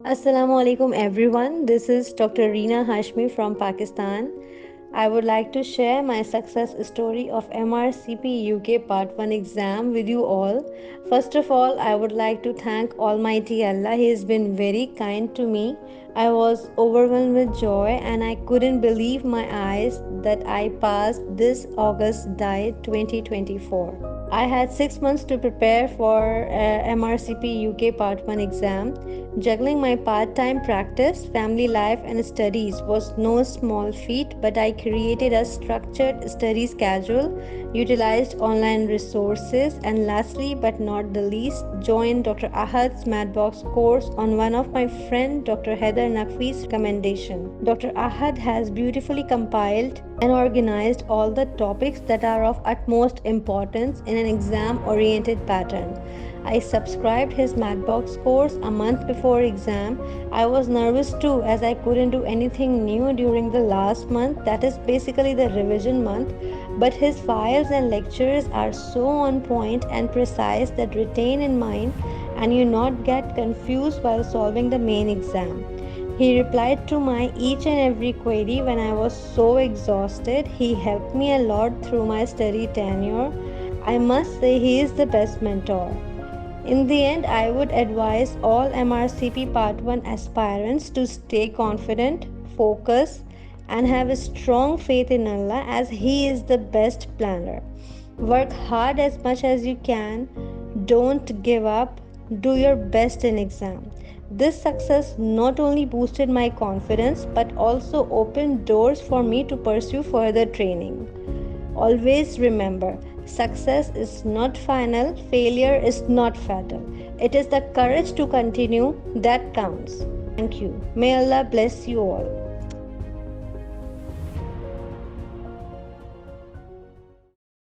Assalamu alaikum everyone. This is Dr. Reena Hashmi from Pakistan. I would like to share my success story of MRCP UK Part 1 exam with you all. First of all, I would like to thank Almighty Allah. He has been very kind to me. I was overwhelmed with joy and I couldn't believe my eyes that I passed this August diet 2024. I had 6 months to prepare for MRCP UK Part 1 exam. Juggling my part time practice, family life, and studies was no small feat, but I created a structured study schedule, utilized online resources, and lastly but not the least, joined Dr. Ahad's MADBOX course on one of my friend Dr. Heather Naqvi's recommendation. Dr. Ahad has beautifully compiled and organized all the topics that are of utmost importance in an exam oriented pattern. I subscribed his MADBOX course a month before exam. I was nervous too as I couldn't do anything new during the last month, that is basically the revision month, but his files and lectures are so on point and precise that retain in mind and you not get confused while solving the main exam. He replied to my each and every query when I was so exhausted. He helped me a lot through my study tenure. I must say he is the best mentor. In the end, I would advise all MRCP Part 1 aspirants to stay confident, focus, and have a strong faith in Allah as He is the best planner. Work hard as much as you can. Don't give up. Do your best in exam. This success not only boosted my confidence but also opened doors for me to pursue further training. Always remember, success is not final, failure is not fatal. It is the courage to continue that counts. Thank you. May Allah bless you all.